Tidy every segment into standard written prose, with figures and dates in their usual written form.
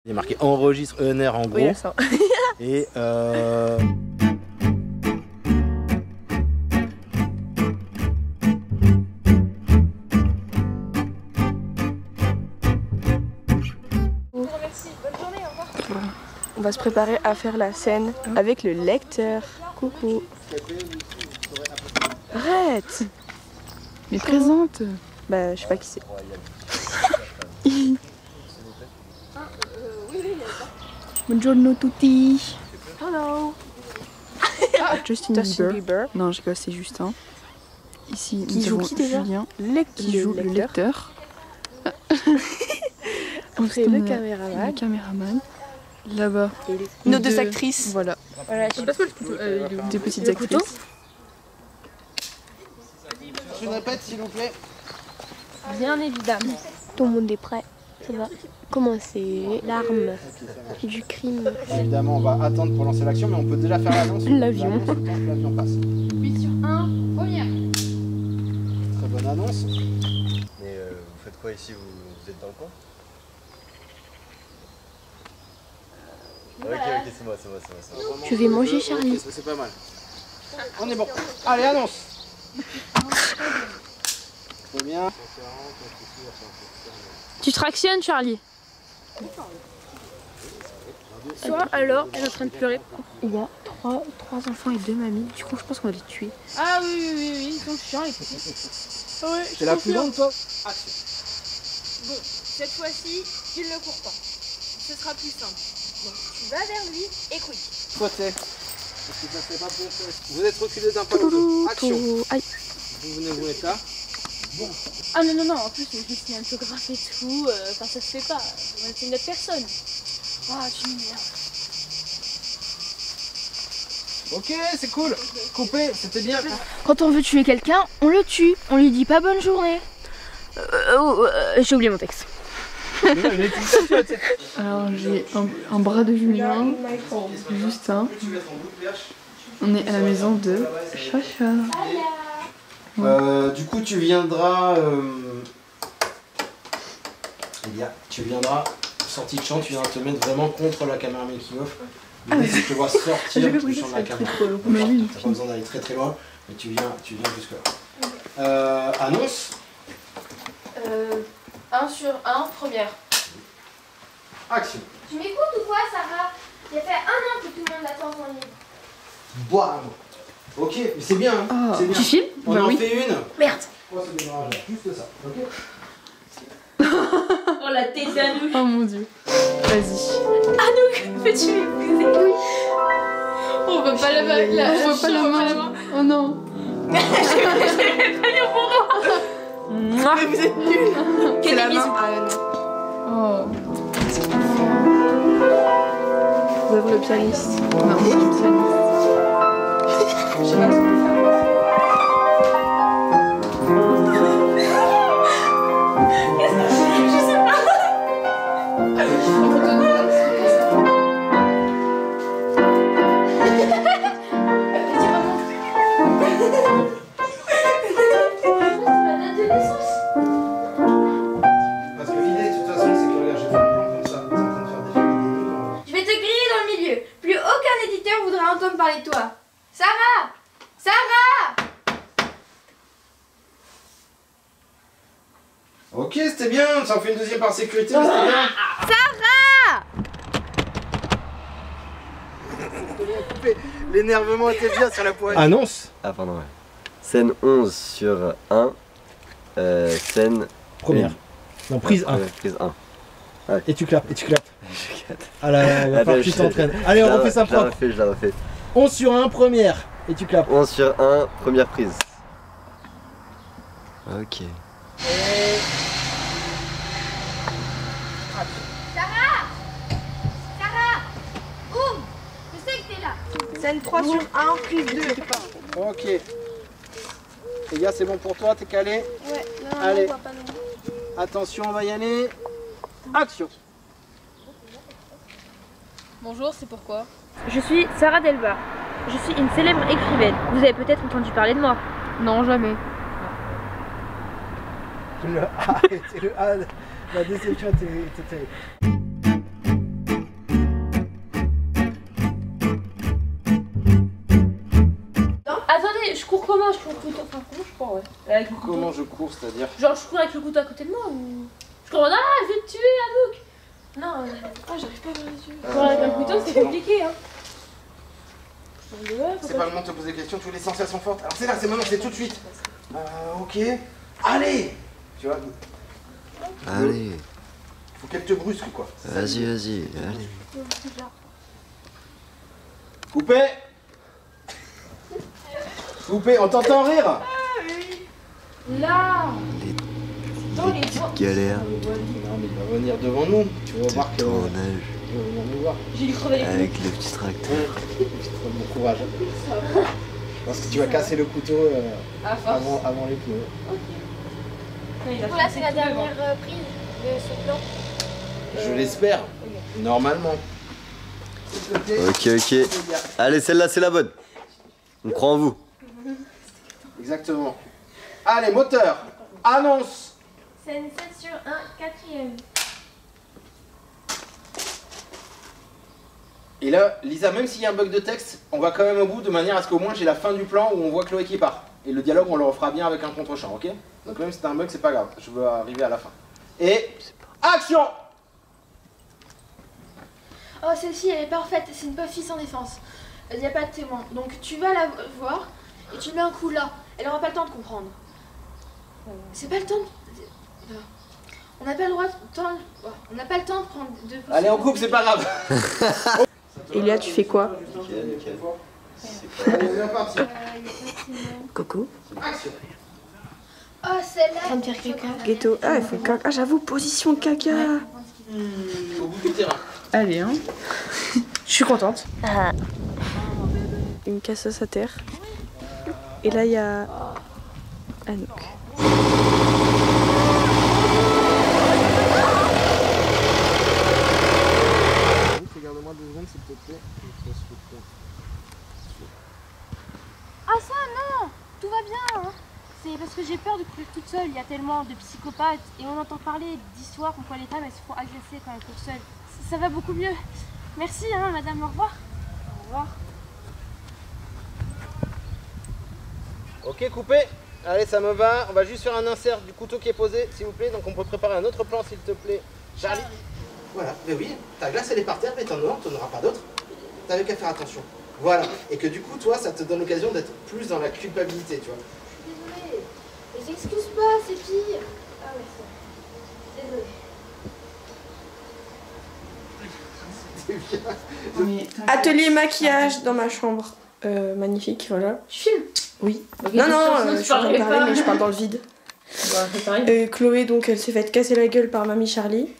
Il est marqué enregistre ENR en gros. Oui, ça. Et On va se préparer à faire la scène avec le lecteur. Coucou. Arrête. Mais présente. Bah, je sais pas qui c'est. Buongiorno tutti. Hello. Justin Bieber. Non, je rigole, c'est Justin. Ici, Qui nous joue avons qui déjà Julien, Qui joue le lecteur. Après le caméraman. Le caméraman. Là-bas. Nos deux actrices. Voilà. Voilà, Deux petites actrices. je répète s'il vous plaît. Bien évidemment. Tout le monde est prêt. Ça va commencer. L'arme du crime. Évidemment, on va attendre pour lancer l'action, mais on peut déjà faire l'annonce. L'avion. Le temps que l'avion passe. 8 sur 1, première. Très bonne annonce. Mais vous faites quoi ici, vous êtes dans le coin? Ok, c'est moi. Je vais manger Charlie. Ok, c'est pas mal. On est bon. Allez, annonce. Très bien. Tu tractionnes Charlie. Soit alors, elle est en train de pleurer. Il y a trois enfants et 2 mamies. Du coup, je pense qu'on va les tuer. Ah oui, ils sont chiants les petits. Ouais, C'est la plus longue, toi. Action. Bon, cette fois-ci, tu ne le cours pas. Ce sera plus simple. Donc, tu vas vers lui et quick. Côté. Parce que ça fait pas pour. Vous êtes reculé d'un pas l'autre. Action. Aïe. Vous venez vous mettre là. Bon. Ah non, en plus, je suis un photographe et tout. Enfin, ça se fait pas. C'est une autre personne. Ah, tu m'énerves. Ok, c'est cool. Coupé, c'était bien. Quand on veut tuer quelqu'un, on le tue. On lui dit pas bonne journée. J'ai oublié mon texte. Alors j'ai un bras de Julien, Justin. On est à la maison de Chacha. Du coup, tu viendras. Tu viendras, sortie de champ, tu viendras te mettre vraiment contre la caméra making-of. Tu te vois sortir du champ de la caméra. Mais oui. T'as pas besoin d'aller très loin, mais tu viens jusque là. Annonce. 1 sur 1, première. Action. Tu m'écoutes ou quoi, Sarah? Il y a fait 1 an que tout le monde attend en ligne. Bam. Ok, mais c'est bien. Hein. Oh. C'est bien. Tu filmes? On Bah en oui. fait une. Merde. Pour ce démarrage, juste ça. Ok. Oh la tête d'Anouk. Oh mon dieu. Vas-y. Anouk, peux-tu m'épouser? Oui. On veut pas la main. On voit pas la main. Oh non. J'avais pas eu pour moi. Mais vous êtes nuls. Quelle la bisous. main. Ah non. Oh. Vous avez le pianiste. Non, c'est du pianiste. Je sais pas ce qu'on peut faire. Parce que l'idée, de toute façon, c'est que regarde, j'ai fait un plan comme ça. T'es en train de faire défiler des lignes. Je vais te griller dans le milieu. Plus aucun éditeur voudra entendre parler de toi. Sarah! Sarah! Ok, c'était bien. Ça en fait une deuxième par sécurité, mais c'était bien. Sarah! L'énervement était bien sur la poigne. Annonce. Ah pardon, ouais. Scène 11 sur 1. Scène... Première. Non, prise 1. Prise 1. Et tu clapes, Ah là, il va falloir que tu t'entraînes. Allez, on refait ça propre. Je la refais. 11 sur 1, première. Et tu clapes. 11 sur 1, première prise. Ok. Sarah! Ouvre! Je sais que t'es là. Scène 3 sur 1, prise 2. Ok. Les gars, c'est bon pour toi, t'es calé? Ouais, non, Allez. on voit pas non. Attention, on va y aller. Action. Bonjour, c'est pourquoi? Je suis Sarah Delbar. Je suis une célèbre écrivaine. Vous avez peut-être entendu parler de moi. Non, jamais. Le A, la déception était terrible. je cours le couteau. Enfin, comment je cours, ouais. Avec le couteau. Comment je cours, c'est-à-dire? Genre, je cours avec le couteau à côté de moi ou. Je cours, ah, je vais te tuer, Anouk. Non, j'arrive pas à voir les yeux. Courir avec un couteau, c'est compliqué, hein. C'est pas le moment de te poser des questions, tu veux les sensations fortes. Alors c'est là, c'est maintenant, c'est tout de suite. Ok. Allez. Tu vois. Allez. Faut qu'elle te brusque quoi. Vas-y, allez. Coupé. Coupé, on t'entend rire. Là. Les petites galères. Non mais il va venir devant nous. Tu vas voir que. Tournage. Il va venir nous voir. J'ai lui crevé les couilles. Avec le petit tracteur. Bon courage. Je pense que tu vas casser le couteau avant les pneus. Là, c'est la dernière prise de ce plan. Je l'espère. Normalement. Ok. Allez, celle-là, c'est la bonne. On croit en vous. Exactement. Allez, moteur. Annonce. Scène 7 sur 1, 4ème. Et là, Lisa, même s'il y a un bug de texte, on va quand même au bout de manière à ce qu'au moins j'ai la fin du plan où on voit Chloé qui part. Et le dialogue, on le refera bien avec un contre-champ, ok? Donc même si c'est un bug, c'est pas grave. Je veux arriver à la fin. Et action! Oh, celle-ci, elle est parfaite. C'est une pauvre fille sans défense. Il n'y a pas de témoin. Donc tu vas la voir et tu mets un coup là. Elle n'aura pas le temps de comprendre. C'est pas le temps de... On n'a pas le droit de... On n'a pas le temps de prendre... Allez, on coupe, c'est pas grave. Elia, tu fais quoi? Nickel. Allez, on est parti. Coucou. Action. Oh, celle-là. Ça me fait caca. Ghetto. Ah, ils font caca. Ah, j'avoue, position caca. Au bout du terrain. Allez, hein. Je suis contente. Une casseuse à terre. Et là, il y a Anouk. Regarde-moi 2 secondes, s'il te plaît. Ah ça non, tout va bien. Hein. C'est parce que j'ai peur de courir toute seule. Il y a tellement de psychopathes et on entend parler d'histoires comme quoi les femmes elles se font agresser quand elles courent seules. Ça va beaucoup mieux. Merci hein, madame, au revoir. Au revoir. Ok, coupé. Allez, ça me va. On va juste faire un insert du couteau qui est posé, s'il vous plaît. Donc on peut préparer un autre plan, s'il te plaît. Charlie. Voilà, mais oui, ta glace elle est par terre, mais t'en auras pas d'autre. T'avais qu'à faire attention. Voilà, et que du coup, toi, ça te donne l'occasion d'être plus dans la culpabilité, tu vois. Désolée. Mais s'excuse pas, c'est pire. Ah ouais, c'est... Désolée. Atelier maquillage dans ma chambre. Magnifique, voilà. Tu filmes? Oui. Ok, Non, sinon, je suis en train de parler, pas. mais je parle dans le vide. Bah, c'est pareil. Chloé, donc, elle s'est fait casser la gueule par Mamie Charlie.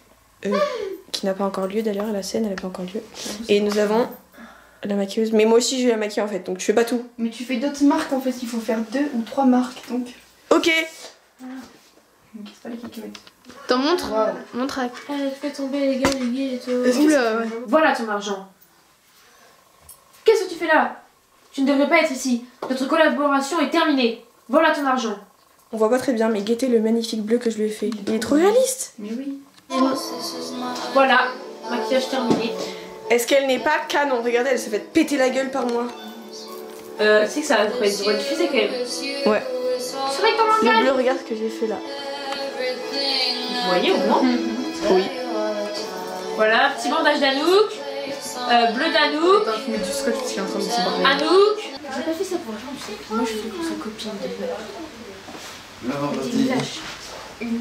Qui n'a pas encore lieu d'ailleurs, la scène, elle n'a pas encore lieu. Et nous avons la maquilleuse. Mais moi aussi, je vais la maquiller en fait, donc je fais pas tout. Mais tu fais d'autres marques en fait, il faut faire 2 ou 3 marques donc. Ok. Ne casse pas les cacahuètes. T'en montres? Montre à... Elle fait tomber les gars, et tout. Oula, ouais. Voilà ton argent. Qu'est-ce que tu fais là? Tu ne devrais pas être ici. Notre collaboration est terminée. Voilà ton argent. On voit pas très bien, mais guettez le magnifique bleu que je lui ai fait. Il est trop réaliste. Mais oui. Voilà, maquillage terminé. Est-ce qu'elle n'est pas canon? Regardez, elle s'est fait péter la gueule par moi. Tu sais que ça va être diffusé quand même. Ouais. C'est vrai que ton Le langage. bleu, regarde ce que j'ai fait là. Vous voyez au moins? Oui. Voilà, petit bandage d'Anouk. Bleu d'Anouk. Attends, je mets du scotch parce qu'il est en train de se barrer. Anouk. J'ai pas fait ça pour l'argent, tu sais. Moi, je fais pour sa copine de Non, Tu me lâches. Une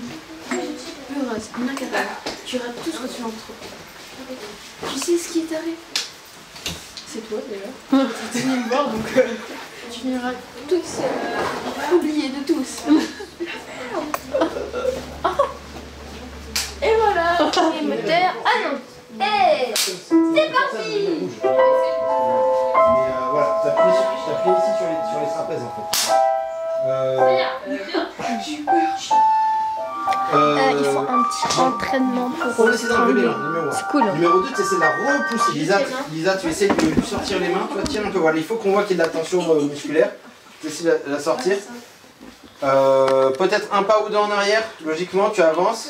heureuse, une incapable. Tu rates tout ce que tu entreprends. Tu sais ce qui est arrivé? C'est toi déjà. Tu es venu me voir donc tu finiras toute seule. Oubliée de tous. Et voilà. Et moteur. Ah non. Hey, c'est parti. Voilà, t'appuies ici sur les trapèzes en fait. J'ai eu peur. Il faut un petit entraînement pour On essaie d'enlever les mains, numéro 1. C'est cool. Hein. Numéro 2, tu essaies de la repousser. Lisa, tu essaies de lui sortir les mains. Tu vois, tiens un peu, voilà. Il faut qu'on voit qu'il y ait de la tension musculaire. Tu essaies de la sortir. Peut-être un pas ou 2 en arrière. Logiquement, tu avances.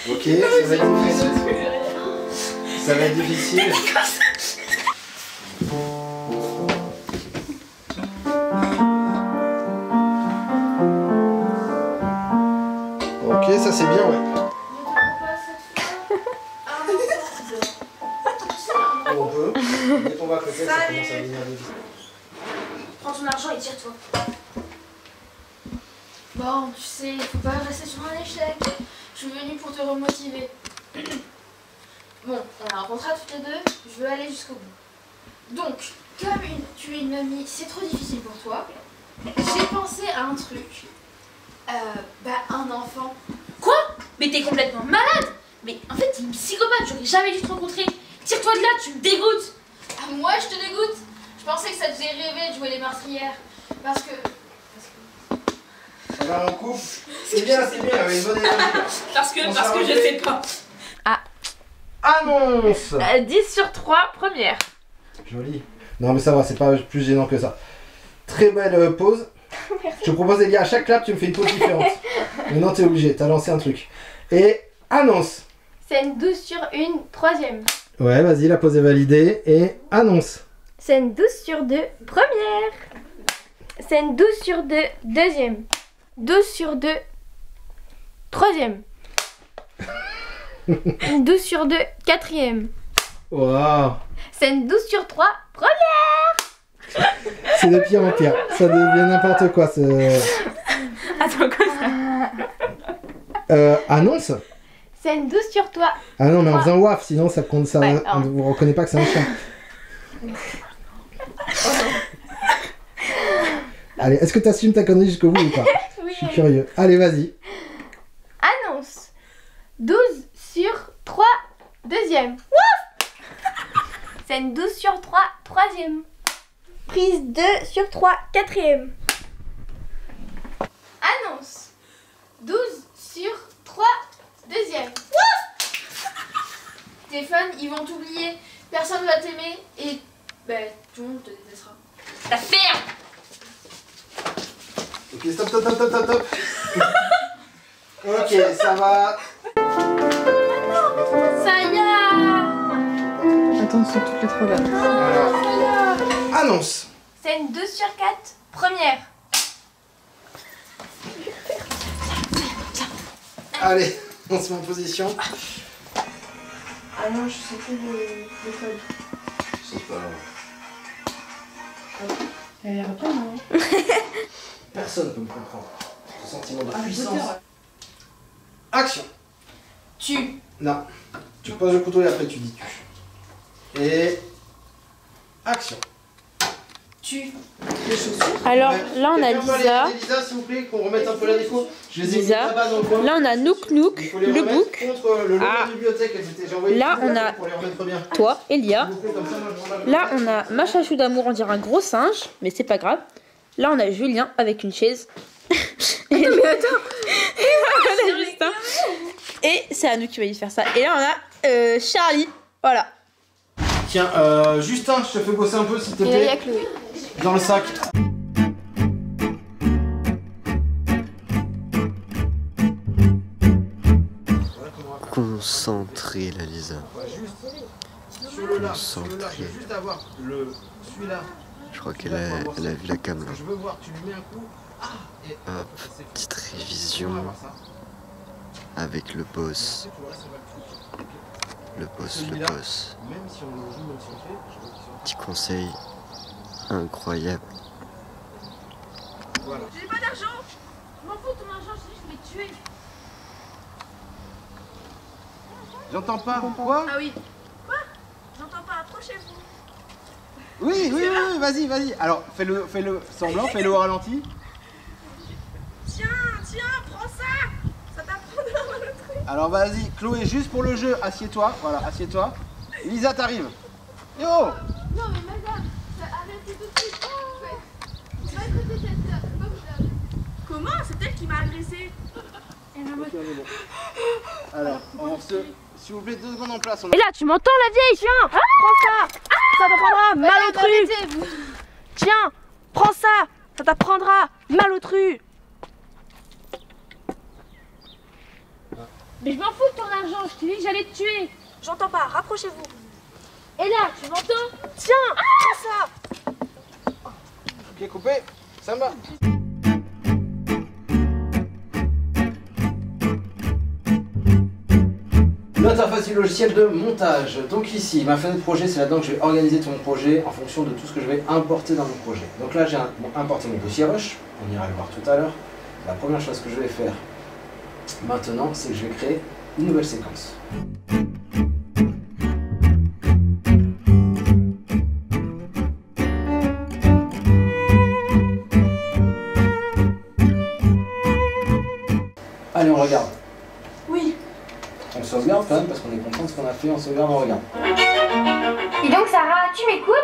Ok, ça va être difficile. Ça va être difficile. Ok, ça c'est bien, ouais. On peut. Dès qu'on va à côté, ça commence à venir vite. Prends ton argent et tire-toi. Bon, tu sais, faut pas rester sur un échec. Je suis venue pour te remotiver. Bon, on a un contrat toutes les deux, je veux aller jusqu'au bout. Donc, comme tu es une mamie, c'est trop difficile pour toi. J'ai pensé à un truc. Un enfant. Quoi? Mais t'es complètement malade! Mais en fait, t'es une psychopathe, j'aurais jamais dû te rencontrer. Tire-toi de là, tu me dégoûtes! Ah, moi je te dégoûte? Je pensais que ça te faisait rêver de jouer les meurtrières. Parce que... Ça va en couple. C'est bien, avec une bonne énergie. Parce que je sais pas. Annonce 10 sur 3, première. Joli. Non mais ça va, c'est pas plus gênant que ça. Très belle pause. Je te propose Elia, à chaque clap tu me fais une pause différente. Maintenant t'es obligé, t'as lancé un truc. Et annonce. Scène 12 sur 1, troisième. Ouais, vas-y, la pause est validée. Et annonce. Scène 12 sur 2, première. Scène 12 sur 2, deuxième. 12 sur 2, troisième. 12 sur 2, quatrième. Waouh. Scène 12 sur 3, première. C'est de pire en pire. Ça devient n'importe quoi. Attends, quoi ça? Annonce. Scène 12 sur 3. Ah non, mais en faisant waf, sinon ça compte ça. Ouais, on vous reconnaît pas que c'est un chien. Allez, est-ce que tu assumes ta connerie jusqu'au bout ou pas? Oui. Je suis curieux. Allez, vas-y. Annonce 12 sur 3, deuxième. Scène 12 sur 3, troisième. Prise 2 sur 3, quatrième. Annonce 12 sur 3, deuxième. Stéphane, ils vont t'oublier. Personne va t'aimer et... tout le monde te détestera. La ferme! Ok, stop. Ok, ça va. Ça y est. Attends, c'est toutes les trois là. Alors, annonce. Scène 2 sur 4, première. Allez, on se met en position. Ah non, je sais plus le code. C'est pas grave. Elle a l'air bien, non? Personne peut me comprendre. Ce sentiment de puissance. Action. Tu. Non. Tu poses le couteau et après tu dis tu. Et... action. Tu. Les chaussures. Alors là on a Quelqu'un peut aller Lisa, aider Lisa, s'il vous plaît, qu'on remette un peu la déco. Je les ai mis Lisa. là-bas dans le coin. Là on a Nook Nook, Il faut les le remettre book, contre le lot de Ah. la bibliothèque. J'ai envoyé Là, tout on ça a- pour les remettre bien. toi, Elia. S'il vous plaît, comme ça, moi, je rends la- Là on a ma chachou d'amour, on dirait un gros singe, mais c'est pas grave. Là on a Julien avec une chaise. Et là, on a Justin. Et c'est à nous qui va y faire ça. Et là on a Charlie, voilà. Tiens, Justin, je te fais bosser un peu s'il te Et là, il y a plaît. Chloé. Dans le sac. Concentré, la Lisa. Sur le là. Concentré. Je veux juste avoir celui-là. Je crois qu'elle a vu la cam là. Je veux voir, tu lui mets un coup. Ah, et Hop, c'est fait. petite On révision va voir ça. avec le boss. Tu vois, ça va le truc. Le boss, le Celui-là. boss. Même si on le joue, même si on le fait, je veux qu'il soit- Petit conseil incroyable. Voilà. J'ai pas d'argent! Je m'en fous de ton argent, je dis je vais te tuer! J'entends pas. Quoi? Ah oui! Quoi? J'entends pas, approchez-vous! Oui, vas-y. Alors, fais-le semblant, fais-le au ralenti. Tiens, prends ça! Ça t'apprendra le truc! Alors, vas-y, Chloé, juste pour le jeu, assieds-toi. Voilà, assieds-toi. Lisa, t'arrives. Yo! Non mais madame, arrêtez tout de suite. On va écouter cette sœur, c'est pas vous. Comment? C'est elle qui m'a agressé! Ok, on est bon. Alors, on se... S'il vous plaît, 2 secondes en place. Et là tu m'entends la vieille, tiens! Prends ça! Ça t'apprendra mal au tru! Tiens! Prends ça! Ça t'apprendra mal au tru! Mais je m'en fous de ton argent, je t'ai dit que j'allais te tuer. J'entends pas, rapprochez-vous. Et là, tu m'entends? Tiens, prends ça. Ok, coupé, ça me va. L'interface du logiciel de montage. Donc ici, ma fenêtre projet, c'est là-dedans que je vais organiser tout mon projet en fonction de tout ce que je vais importer dans mon projet. Donc là, j'ai importé mon dossier Rush, on ira le voir tout à l'heure. La première chose que je vais faire maintenant, c'est que je vais créer une nouvelle séquence. Allez, on regarde. Oui. On sauvegarde quand même parce qu'on est content de ce qu'on a fait, on sauvegarde, on regarde. Et donc Sarah, tu m'écoutes?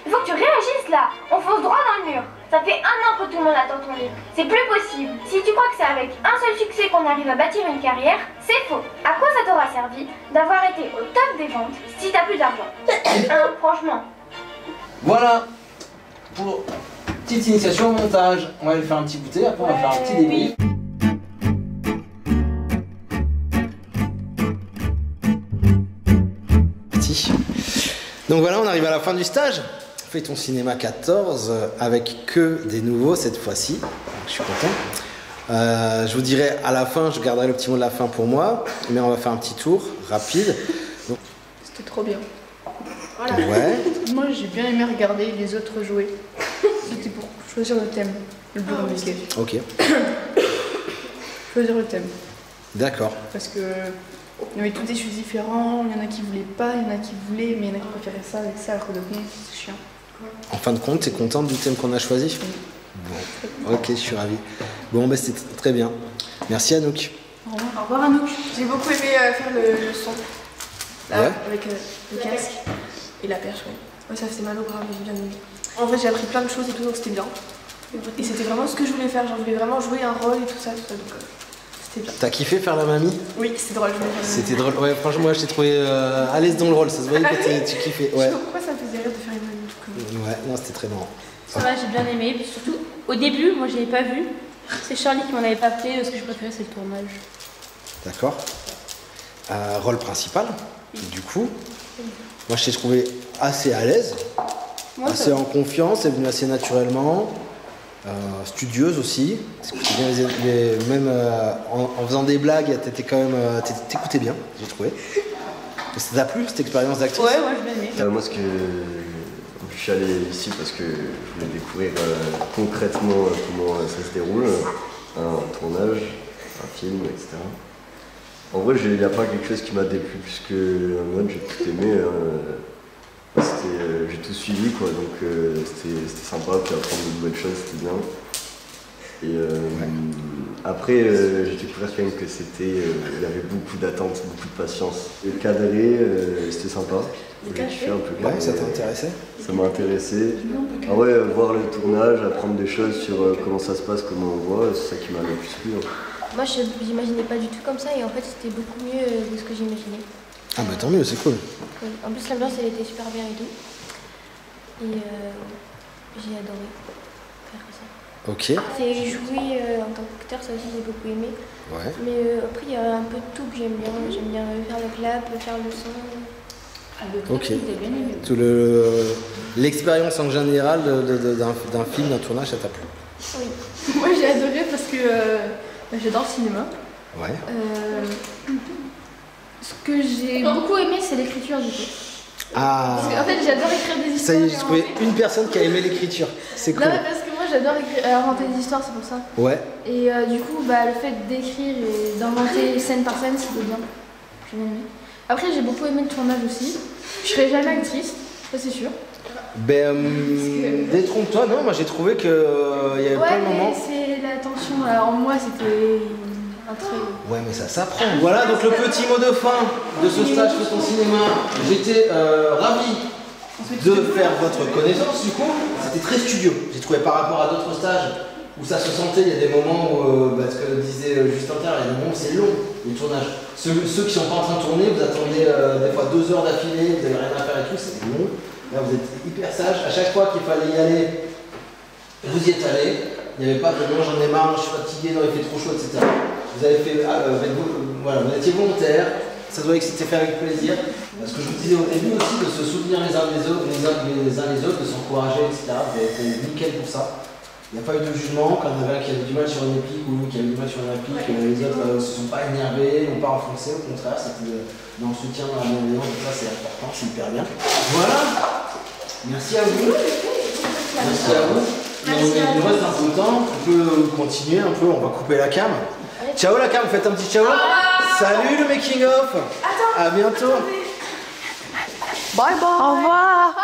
Il faut que tu réagisses là. On fonce droit dans le mur. Ça fait 1 an que tout le monde attend ton livre. C'est plus possible. Si tu crois que c'est avec un seul succès qu'on arrive à bâtir une carrière, c'est faux. À quoi ça t'aura servi d'avoir été au top des ventes si t'as plus d'argent? Hein, franchement. Voilà pour petite initiation au montage. On va aller faire un petit goûter, après on va faire un petit débit. Donc voilà, on arrive à la fin du stage. Fais ton cinéma 14 avec que des nouveaux cette fois-ci. Je suis content. Je vous dirai à la fin, je garderai le petit mot de la fin pour moi, mais on va faire un petit tour rapide. C'était trop bien. Voilà. Ouais. Moi j'ai bien aimé regarder les autres jouer. C'était pour choisir le thème. Le bureau de Mickey. Ok. Choisir le thème. D'accord. Parce que il y avait tous des choses différents, il y en a qui voulaient pas, il y en a qui voulaient, mais il y en a qui préféraient ça avec ça, alors que d'autres non, c'est chiant. En fin de compte, t'es contente du thème qu'on a choisi? Bon. Ok, je suis ravi. Bon, bah c'était très bien. Merci Anouk. Au revoir. Au revoir Anouk. J'ai beaucoup aimé faire le son. Là, Ouais. avec le casque et la perche, ouais. Ouais, ça faisait mal au bras, mais j'ai bien aimé. En fait, j'ai appris plein de choses et tout, donc c'était bien. Et c'était vraiment ce que je voulais faire, genre je voulais vraiment jouer un rôle et tout ça, donc c'était bien. T'as kiffé faire la mamie? Oui, c'était drôle, je voulais faire la mamie. C'était drôle. Ouais, franchement, moi je t'ai trouvé à l'aise dans le rôle, ça se voyait que tu kiffais. Je Ouais. sais pas pourquoi ça me faisait rire de faire une mamie, du coup. Ouais, non, c'était très marrant. Ça va, j'ai bien aimé. Puis surtout, au début, moi, je l'avais pas vu. C'est Charlie qui m'en avait pas appelé. Ce que je préférais, c'est le tournage. D'accord. Rôle principal. Du coup, moi je t'ai trouvé assez à l'aise, assez en confiance, c'est venu assez naturellement, studieuse aussi. T'écoutais bien même en faisant des blagues, t'écoutais bien, j'ai trouvé. Ça t'a plu cette expérience d'actrice? Ouais, moi, j'ai bien aimé. Moi, je suis allé ici parce que je voulais découvrir concrètement comment ça se déroule, un tournage, un film, etc. En vrai, il n'y a pas quelque chose qui m'a déplu plus que en mode j'ai tout aimé. J'ai tout suivi, quoi, donc c'était sympa, puis apprendre de nouvelles choses, c'était bien. Et après, j'ai découvert quand même que il y avait beaucoup d'attentes, beaucoup de patience. Et cadré, c'était sympa. J'ai kiffé un peu. Ouais, ça t'intéressait? Ça m'a intéressé. Ah ouais, voir le tournage, apprendre des choses sur comment ça se passe, comment on voit, c'est ça qui m'a le plus plu. Moi je m'imaginais pas du tout comme ça et en fait c'était beaucoup mieux de ce que j'imaginais. Ah bah tant mieux, c'est cool. Ouais. En plus l'ambiance elle était super bien et tout. Et j'ai adoré faire ça. Ok. C'est jouer en tant qu'acteur, ça aussi j'ai beaucoup aimé. Ouais. Mais après il y a un peu de tout que j'aime bien. J'aime bien faire le clap, faire le son. Ok. Tout l'expérience en général d'un film, d'un tournage, ça t'a plu? Oui. Moi j'ai adoré parce que j'adore le cinéma. Ouais. Ce que j'ai beaucoup aimé c'est l'écriture du coup. Ah. Parce qu'en fait j'adore écrire des histoires. Ça y est, j'ai trouvé une personne qui a aimé l'écriture. C'est cool. Non mais parce que moi j'adore inventer des histoires, c'est pour ça. Ouais. Et du coup le fait d'écrire et d'inventer scène par scène c'était bien. J'ai bien aimé. Après j'ai beaucoup aimé le tournage aussi. Je serai jamais actrice, ça c'est sûr. Détrompe-toi, non, moi j'ai trouvé qu'il y avait plein de moments. Ouais, mais c'est la tension. Alors moi c'était un trait. Ouais, mais ça s'apprend. Voilà, donc le petit mot de fin de ce stage Fais ton cinéma. J'étais ravi de faire votre connaissance, du coup. C'était très studio. J'ai trouvé par rapport à d'autres stages où ça se sentait, il y a des moments où, ce que disait Justin Terre, il y a des moments où c'est long, le tournage. Ceux qui sont pas en train de tourner, vous attendez des fois 2 heures d'affilée, vous n'avez rien à faire et tout, c'est long. Là, vous êtes hyper sage. À chaque fois qu'il fallait y aller, vous y êtes allé. Il n'y avait pas de non, j'en ai marre, je suis fatigué, non, il fait trop chaud, etc. Vous avez fait, voilà, vous étiez volontaire, ça doit que c'était fait avec plaisir. Parce que je vous disais au début aussi de se soutenir les uns les autres, de s'encourager, etc. Vous avez été nickel pour ça. Il n'y a pas eu de jugement. Quand il y en avait un qui avait du mal sur une épique ou l'autre qui avait du mal sur une épique, les autres ne se sont pas énervés, n'ont pas enfoncé, au contraire, c'était dans le soutien, dans la bienveillance, donc ça c'est important, c'est hyper bien. Voilà. Merci à vous. Merci à vous. Il nous reste un peu de temps, on peut continuer un peu, on va couper la cam. Ciao la cam, faites un petit ciao. Salut le making of. À bientôt. Bye bye. Au revoir.